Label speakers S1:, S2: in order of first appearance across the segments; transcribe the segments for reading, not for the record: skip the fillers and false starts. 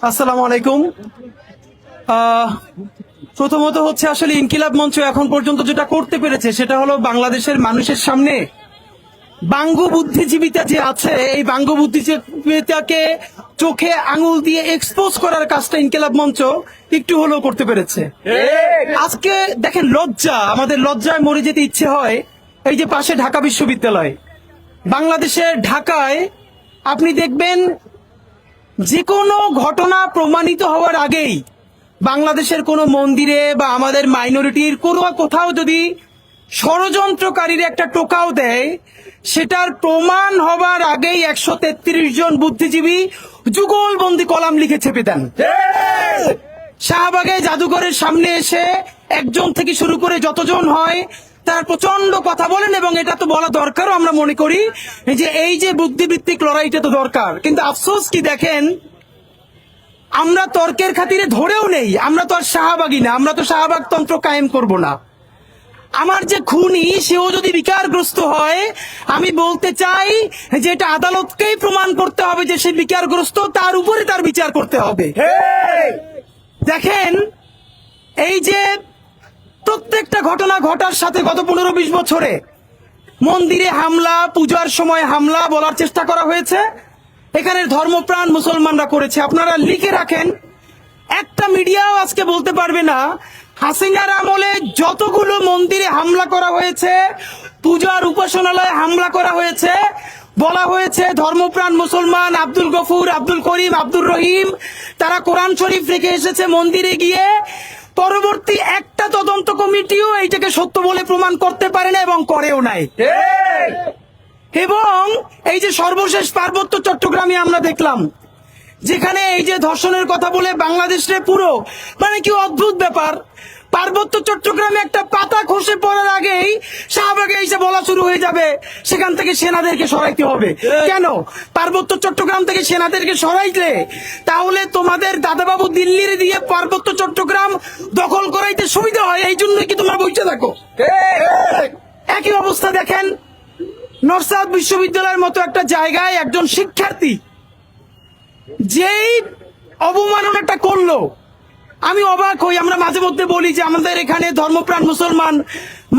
S1: আসসালামু আলাইকুম। প্রথমত হচ্ছে আসলে ইনকিলাব মঞ্চ এখন পর্যন্ত যেটা করতে পেরেছে সেটা হলো বাংলাদেশের মানুষের সামনে বাঙ্গু বুদ্ধিজীবিতা যে আছে এই বাঙ্গু বুদ্ধিজীবিতাকে চোখে আঙুল দিয়ে এক্সপোজ করার কাজটা ইনকিলাব মঞ্চ একটু হলেও করতে পেরেছে। আজকে দেখেন লজ্জা, আমাদের লজ্জায় মরে যেতে ইচ্ছে হয়। এই যে পাশে ঢাকা বিশ্ববিদ্যালয়, বাংলাদেশের ঢাকায় আপনি দেখবেন যে কোনো ঘটনা প্রমাণিত হওয়ার আগেই বাংলাদেশের কোনো মন্দিরে বা আমাদের মাইনরিটির কোনো কোথাও যদি ষড়যন্ত্রকারীর একটা টোকাও দেয়, সেটার প্রমাণ হবার আগেই 133 জন বুদ্ধিজীবী যুগলবন্দি কলাম লিখে ছেপে দেন। শাহবাগে জাদুঘরের সামনে এসে একজন থেকে শুরু করে যতজন হয় তার প্রচন্ড কথা বলেন, এবং এটা তো বলা দরকারও আমরা মনে করি যে এই যে বুদ্ধিবৃত্তিক লড়াইটা তো দরকার। কিন্তু আফসোস কি দেখেন, আমরা তর্কের খাতিরে ধরেও নেই, আমরা তো আর শাহবাগী না, আমরা তো শাহবাগ তন্ত্র কায়েম করব না। আমার যে খুনি সেও যদি বিকারগ্রস্ত হয়, আমি বলতে চাই যে এটা আদালতকেই প্রমাণ করতে হবে যে সে বিকারগ্রস্ত, তার উপরে তার বিচার করতে হবে। দেখেন এই যে প্রত্যেকটা ঘটনা ঘটার সাথে গত 15-20 বছরে মন্দিরে হামলা, পূজার সময় হামলা বলার চেষ্টা করা হয়েছে, এখানের ধর্মপ্রাণ মুসলমানরা করেছে। আপনারা লিখে রাখেন, একটা মিডিয়াও আজকে বলতে পারবে না হাসিনার আমলে যতগুলো মন্দিরে হামলা করা হয়েছে, পূজার উপাসনালয়ে হামলা করা হয়েছে, বলা হয়েছে ধর্মপ্রাণ মুসলমান আব্দুল গফুর, আব্দুল করিম, আব্দুর রহিম তারা কোরআন শরীফ রেখে এসেছে মন্দিরে গিয়ে। পরবর্তী একটা তদন্ত কমিটিও এইটাকে সত্য বলে প্রমাণ করতে পারে না এবং করেও নাই। এবং এই যে সর্বশেষ পার্বত্য চট্টগ্রামে আমরা দেখলাম, যেখানে এই যে ধর্ষণের কথা বলে বাংলাদেশের পুরো মানে কি অদ্ভুত ব্যাপার, পার্বত্য চট্টগ্রামে একটা পাতা খসে পড়ার আগেই শাহবাগে এসে বলা শুরু হয়ে যাবে সেখান থেকে সেনাদেরকে সরাইতে হবে। কেন পার্বত্য চট্টগ্রাম থেকে সেনাদেরকে সরাইলে তাহলে তোমাদের দাদাবাবু দিল্লির দিয়ে পার্বত্য চট্টগ্রাম দখল করাইতে সুবিধা হয়, এই জন্যই কি তোমরা বসে থাকো? একই অবস্থা দেখেন নর্সাদ বিশ্ববিদ্যালয়ের মতো একটা জায়গায় একজন শিক্ষার্থী যেই অবমাননাটা করলো, আমি অবাক হই। আমরা মাঝে মধ্যে বলি যে আমাদের এখানে ধর্মপ্রাণ মুসলমান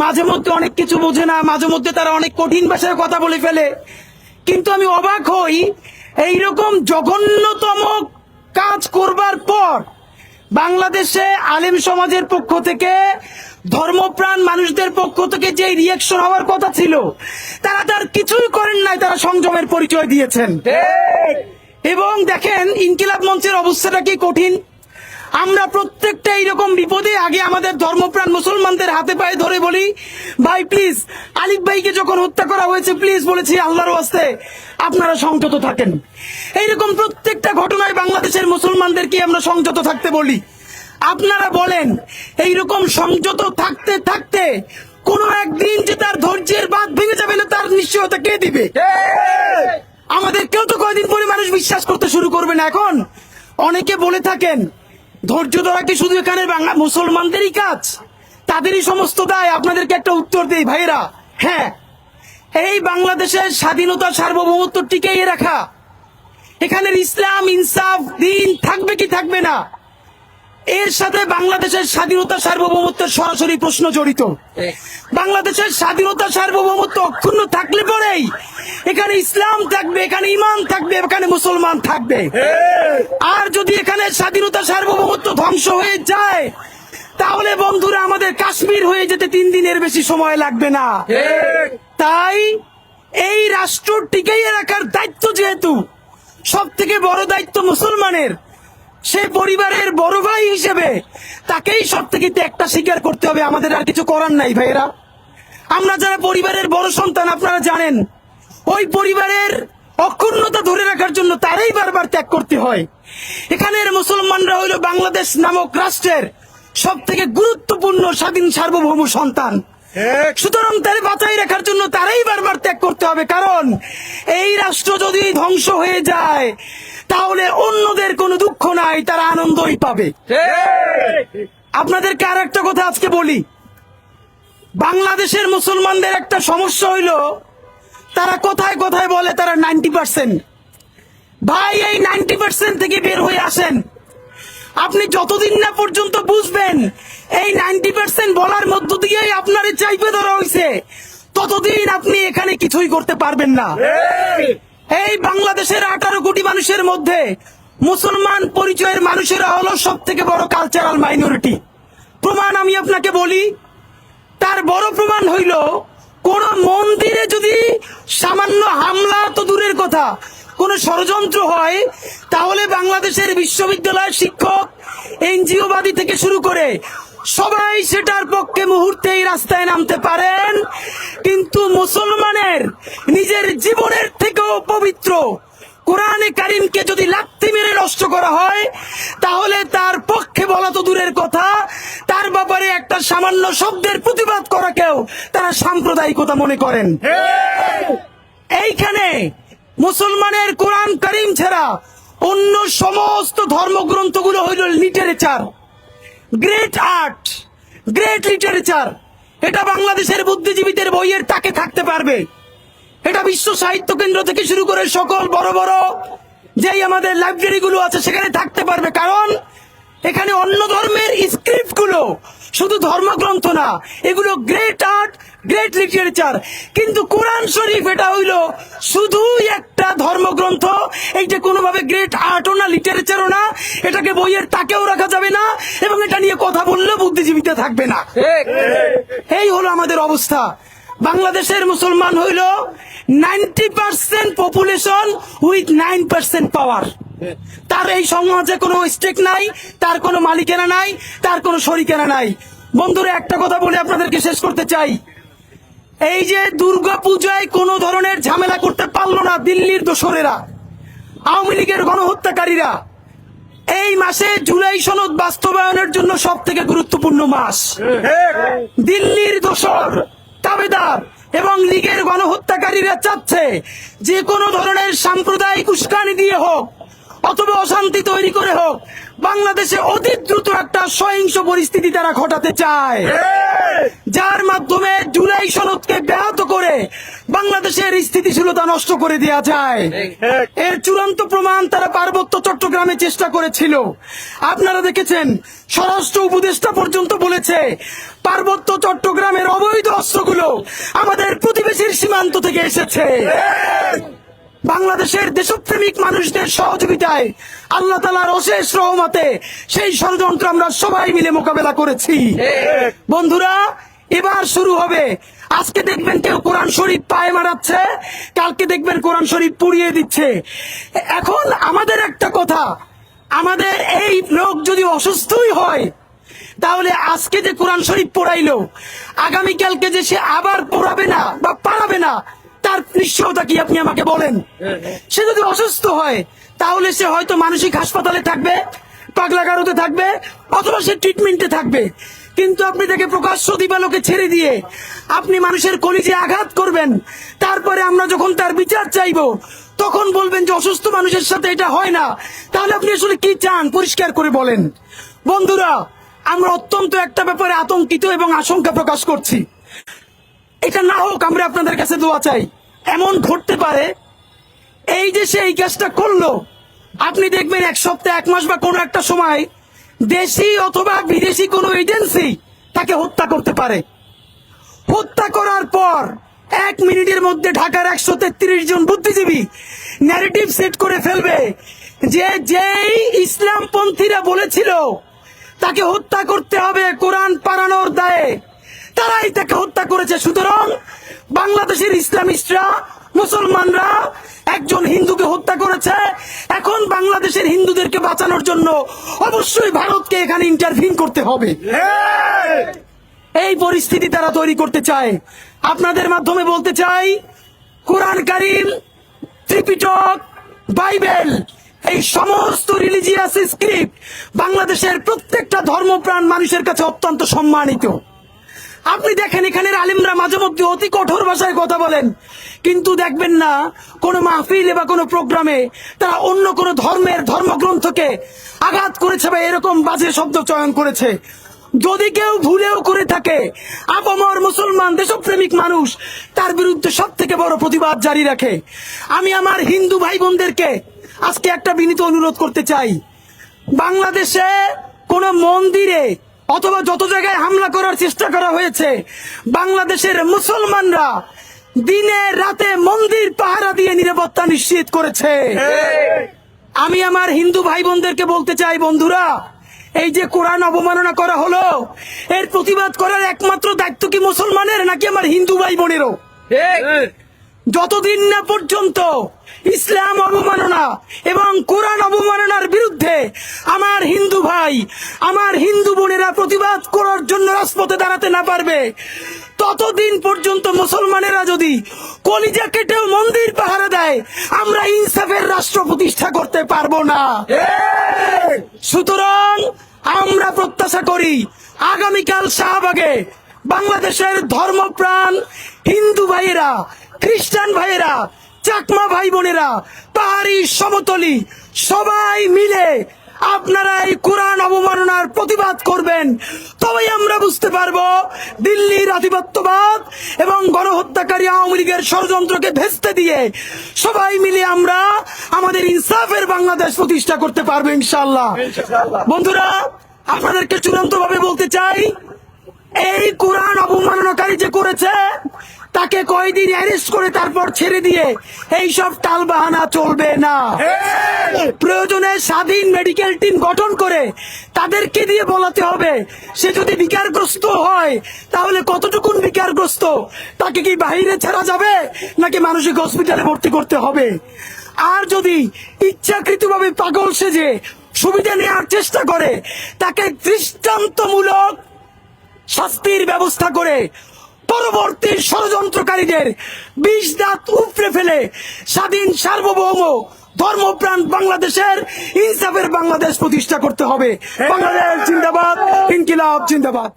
S1: মাঝে মধ্যে অনেক কিছু বোঝে না, মাঝে মধ্যে তারা অনেক কঠিন ভাষায় কথা বলে ফেলে, কিন্তু আমি অবাক হই এইরকম জঘন্যতম কাজ করবার পর বাংলাদেশে আলেম সমাজের পক্ষ থেকে, ধর্মপ্রাণ মানুষদের পক্ষ থেকে যে রিয়াকশন হওয়ার কথা ছিল তারা তার কিছুই করেন নাই, তারা সংযমের পরিচয় দিয়েছেন। এবং দেখেন ইনকিলাব মঞ্চের অবস্থাটা কি কঠিন। আমরা প্রত্যেকটা এইরকম বিপদে আগে আমাদের ধর্মপ্রাণ মুসলমানদের হাতে পায়ে ধরে বলি, ভাই প্লিজ, আলিফ ভাইকে যখন হত্যা করা হয়েছে প্লিজ বলেছি আল্লাহর ওয়াস্তে আপনারা সংযত থাকেন। এইরকম প্রত্যেকটা ঘটনায় বাংলাদেশের মুসলমানদেরকে আমরা সংযত থাকতে বলি। আপনারা বলেন এইরকম সংযত থাকতে থাকতে কোন একদিন যে তার ধৈর্যের বাঁধ ভেঙে যাবে না, তার নিশ্চয়তা কে দিবে? আমাদের কেউ তো কয়দিন পরে মানুষ বিশ্বাস করতে শুরু করবে না। এখন অনেকে বলে থাকেন ধৈর্য ধরা কি শুধু এখানে বাংলা মুসলমানদেরই কাজ, তাদেরই সমস্ত দায়? আপনাদেরকে একটা উত্তর দেই ভাইরা, হ্যাঁ, এই বাংলাদেশের স্বাধীনতা সার্বভৌমত্ব টিকিয়ে রাখা, এখানের ইসলাম ইনসাফ দিন থাকবে কি থাকবে না, এর সাথে বাংলাদেশের স্বাধীনতা সার্বভৌমত্বের সরাসরি প্রশ্ন জড়িত। বাংলাদেশের স্বাধীনতা সার্বভৌমত্ব অক্ষুণ্ণ থাকলে পরেই এখানে ইসলাম থাকবে, এখানে ইমান থাকবে, এখানে মুসলমান থাকবে। আর যদি এখানে স্বাধীনতা সার্বভৌমত্ব ধ্বংস হয়ে যায় তাহলে বন্ধুরা আমাদের কাশ্মীর হয়ে যেতে 3 দিনের বেশি সময় লাগবে না। তাই এই রাষ্ট্র টিকিয়ে রাখার দায়িত্ব যেহেতু সব থেকে বড় দায়িত্ব মুসলমানের, সে পরিবারের বড় ভাই হিসেবে তাকেই সব থেকে ত্যাগটা স্বীকার করতে হবে। আমাদের আর কিছু করার নাই ভাইয়েরা। আমরা যারা পরিবারের বড় সন্তান, আপনারা জানেন ওই পরিবারের অক্ষুণ্ণতা ধরে রাখার জন্য তারাই বারবার ত্যাগ করতে হয়। এখানের মুসলমানরা হইল বাংলাদেশ নামক রাষ্ট্রের সব থেকে গুরুত্বপূর্ণ স্বাধীন সার্বভৌম সন্তান। সুতরাং তারে বাঁচাই রাখার জন্য তারাই বারবার ত্যাগ করতে হবে, কারণ এই রাষ্ট্র যদি ধ্বংস হয়ে যায় তাহলে অন্যদের কোনো দুঃখ নাই, তারা আনন্দই পাবে। আপনাদেরকে আর একটা কথা আজকে বলি, বাংলাদেশের মুসলমানদের একটা সমস্যা হইল তারা কথায় কথায় বলে তারা 90%, ভাই এই 90% থেকে বের হয়ে আসেন। আপনি যতদিন না পর্যন্ত বুঝবেন এই 90% বলার মধ্য দিয়েই আপনারে চাইপে ধরা হয়েছে, ততদিন আপনি এখানে কিছুই করতে পারবেন না। এই বাংলাদেশের 18 কোটি মানুষের মধ্যে মুসলমান পরিচয়ের মানুষেরা হলো সব থেকে বড় কালচারাল মাইনরিটি। প্রমাণ আমি আপনাকে বলি, তার বড় প্রমাণ হইল কোন মন্দিরে যদি সামান্য হামলা তো দূরের কথা, কোন ষড়যন্ত্র হয়, তাহলে বাংলাদেশের বিশ্ববিদ্যালয়ের শিক্ষক, এনজিওবাদী থেকে শুরু করে সবাই সেটার পক্ষে মুহূর্তেই রাস্তায় নামতে পারেন। কিন্তু মুসলমানের নিজের জীবনের থেকেও পবিত্র কোরআনে কারিমকে যদি লাথি মেরে নষ্ট করা হয়, তাহলে তার পক্ষে বলা তো দূরের কথা, তার ব্যাপারে একটা সামান্য শব্দের প্রতিবাদ করাকেও তারা সাম্প্রদায়িকতা মনে করেন। এইখানে মুসলমানের কোরআন কারিম ছাড়া অন্য সমস্ত ধর্মগ্রন্থগুলো হইল literature, great art, great literature. এটা বাংলাদেশের বুদ্ধিজীবীদের বইয়ের তাকে থাকতে পারবে, এটা বিশ্ব সাহিত্য কেন্দ্র থেকে শুরু করে সকল বড় বড় যেই আমাদের লাইব্রেরি গুলো আছে সেখানে থাকতে পারবে, কারণ এখানে অন্য ধর্মের স্ক্রিপ্ট গুলো শুধু ধর্মগ্রন্থ না, এগুলো গ্রেট আর্ট, গ্রেট লিটারেচার। কিন্তু কোরআন শরীফ এটা হইল শুধুই একটা ধর্মগ্রন্থ, এইটা কোনোভাবে গ্রেট আর্টও না, লিটারেচারও না, এটাকে বইয়ের তাকেও রাখা যাবে না, এবং এটা নিয়ে কথা বললেও বুদ্ধিজীবীতে থাকবে না। এই হলো আমাদের অবস্থা। বাংলাদেশের মুসলমান হইল 90% পপুলেশন উইথ 9% পাওয়ার। তার এই সমাজে কোনো স্টেক নাই, তার কোনো মালিকানা নাই, তার কোনো শরিকানা নাই। বন্ধুরা, একটা কথা বলে আপনাদেরকে শেষ করতে চাই, এই যে দুর্গা পূজায় কোনো ধরনের ঝামেলা করতে পারলো না দিল্লির দোসরেরা, আওয়ামী লীগের গণহত্যাকারীরা, এই মাসে জুলাই সনদ বাস্তবায়নের জন্য সব থেকে গুরুত্বপূর্ণ মাস। দিল্লির দোসর, দাবেদার এবং লীগের গণহত্যাকারীরা চাচ্ছে যে কোনো ধরনের সাম্প্রদায়িক উস্কানি দিয়ে হোক অথবা অশান্তি তৈরি করে হোক, বাংলাদেশে অতি দ্রুত একটা সহিংস পরিস্থিতি তারা ঘটাতে চায়, যার মাধ্যমে জুলাই সনদকে ব্যাহত করে বাংলাদেশের স্থিতিশীলতা নষ্ট করে দেওয়া যায়। এর চূড়ান্ত প্রমাণ তারা পার্বত্য চট্টগ্রামে চেষ্টা করেছিল। আপনারা দেখেছেন, স্বরাষ্ট্র উপদেষ্টা পর্যন্ত বলেছে পার্বত্য চট্টগ্রামের অবৈধ অস্ত্রগুলো আমাদের প্রতিবেশীর সীমান্ত থেকে এসেছে। বাংলাদেশের দেশপ্রেমিক মানুষদের সহযোগিতায়, আল্লাহ তাআলার অশেষ রহমতে সেই ষড়যন্ত্র আমরা সবাই মিলে মোকাবেলা করেছি। বন্ধুরা, এবার শুরু হবে। আজকে দেখবেন কেউ কোরআন শরীফ পায়ে মারাচ্ছে, কালকে দেখবেন কোরআন শরীফ পুড়িয়ে দিচ্ছে। এখন আমাদের একটা কথা, আমাদের এই লোক যদি অসুস্থই হয়, তাহলে আজকে যে কোরআন শরীফ পড়াইলো, আগামীকালকে যে সে আবার পড়াবে না বা পারাবে না, তার নিশ্চয়তা কি আপনি আমাকে বলেন? সে যদি অসুস্থ হয়, তাহলে সে হয়তো মানসিক হাসপাতালে থাকবে, পাগলাগারোতে থাকবে, অথবা সে ট্রিটমেন্টে থাকবে। কিন্তু আপনি তাকে প্রকাশ্য দিবালোকে ছেড়ে দিয়ে আপনি মানুষের কলিজে আঘাত করবেন, তারপরে আমরা যখন তার বিচার চাইবো তখন বলবেন যে অসুস্থ মানুষের সাথে এটা হয় না। তাহলে আপনি আসলে কি চান? পরিষ্কার করে বলেন। বন্ধুরা, আমরা অত্যন্ত একটা ব্যাপারে আতঙ্কিত এবং আশঙ্কা প্রকাশ করছি। এটা না হোক, আমরা আপনাদের কাছে দোয়া চাই। এমন ঘটতে পারে এই যে সে এই কাজটা করলো, আপনি দেখবেন এক সপ্তাহ, এক মাস বা কোনো একটা সময় দেশি অথবা বিদেশি কোনো এজেন্সি তাকে হত্যা করতে পারে। হত্যা করার পর 1 মিনিটের মধ্যে ঢাকার 133 জন বুদ্ধিজীবী ন্যারেটিভ সেট করে ফেলবে যে যেই ইসলামপন্থীরা বলেছিল তাকে হত্যা করতে হবে কোরআন পাড়ানোর দায়ে, তারাই তাকে হত্যা করেছে। সুতরাং বাংলাদেশের ইসলামিস্টরা, মুসলমানরা একজন হিন্দুকে হত্যা করেছে। এখন বাংলাদেশের হিন্দুদেরকে বাঁচানোর জন্য অবশ্যই ভারতকে এখানে ইন্টারভিন করতে হবে। এই পরিস্থিতি তারা তৈরি করতে চায়। আপনাদের মাধ্যমে বলতে চাই, কোরআন কারীম, ত্রিপিটক, বাইবেল, এই সমস্ত রিলিজিয়াস স্ক্রিপ্ট বাংলাদেশের প্রত্যেকটা ধর্মপ্রাণ মানুষের কাছে অত্যন্ত সম্মানিত। আপনি দেখেন এখানের আলেমরা মাঝে মধ্যে অতি কঠোর ভাষায় কথা বলেন, কিন্তু দেখবেন না কোনো মাহফিলে বা কোনো প্রোগ্রামে তারা অন্য কোনো ধর্মের ধর্মগ্রন্থকে আঘাত করেছে বা এরকম বাজে শব্দ চয়ন করেছে। যদি কেউ ভুলেও করে থাকে, আপামর মুসলমান দেশপ্রেমিক মানুষ তার বিরুদ্ধে সব থেকে বড় প্রতিবাদ জারি রাখে। আমি আমার হিন্দু ভাই বোনদেরকে আজকে একটা বিনীত অনুরোধ করতে চাই, বাংলাদেশে কোন মন্দিরে অথবা যত জায়গায় হামলা করার চেষ্টা করা হয়েছে, বাংলাদেশের মুসলমানরা দিনে রাতে মন্দির পাহারা দিয়ে নিরাপত্তা নিশ্চিত করেছে। আমি আমার হিন্দু ভাই বোনদেরকে বলতে চাই, বন্ধুরা, এই যে কোরআন অবমাননা করা হলো, এর প্রতিবাদ করার একমাত্র দায়িত্ব কি মুসলমানের নাকি আমার হিন্দু ভাই বোনেরও? যতদিন না পর্যন্ত ইসলাম অবমাননা এবং কোরআন অবমাননার বিরুদ্ধে আমার হিন্দু ভাই, আমার হিন্দু বোনেরা প্রতিবাদ করার জন্য রাজপথে দাঁড়াতে না পারবে, ততদিন পর্যন্ত মুসলমানেরা যদি কলিজা কেটেও মন্দির পাহারা দেয়, আমরা ইনসাফের রাষ্ট্র প্রতিষ্ঠা করতে পারবো না। সুতরাং আমরা প্রত্যাশা করি আগামীকাল শাহবাগে বাংলাদেশের ধর্মপ্রাণ হিন্দু ভাইয়েরা, খ্রিস্টান ভাইয়েরা, চাকমা ভাই বোনেরা, পাহাড়ি সমতলি সবাই মিলে আপনারা এই কোরআন অবমাননার প্রতিবাদ করবেন। তবেই আমরা বুঝতে পারবো দিল্লির আধিপত্যবাদ এবং গণহত্যাকারী আওয়ামী লীগের ষড়যন্ত্রকে ভেস্তে দিয়ে সবাই মিলে আমরা আমাদের ইনসাফের বাংলাদেশ প্রতিষ্ঠা করতে পারবো ইনশাআল্লাহ। বন্ধুরা, আপনাদেরকে চূড়ান্ত ভাবে বলতে চাই, এই কোরআন অবমাননাকারী যে করেছে তাকে কয়েকদিন অ্যারেস্ট করে তারপর ছেড়ে দিয়ে এইসব টালবাহানা চলবে না। প্রয়োজনে স্বাধীন মেডিকেল টিম গঠন করে তাদেরকে দিয়ে বলাতে হবে, সে যদি বিকারগ্রস্ত হয় তাহলে কতটুকুন বিকারগ্রস্ত, তাকে কি বাইরে ছাড়া যাবে নাকি মানসিক হসপিটালে ভর্তি করতে হবে? আর যদি ইচ্ছাকৃতভাবে পাগল সেজে সুবিধা নেওয়ার চেষ্টা করে, তাকে দৃষ্টান্তমূলক শাস্তির ব্যবস্থা করে পরবর্তী ষড়যন্ত্রকারীদের ২০ দাঁত উপড়ে ফেলে স্বাধীন সার্বভৌম ধর্মপ্রাণ বাংলাদেশের ইনসাফের বাংলাদেশ প্রতিষ্ঠা করতে হবে। বাংলাদেশ জিন্দাবাদ, ইনকিলাব জিন্দাবাদ।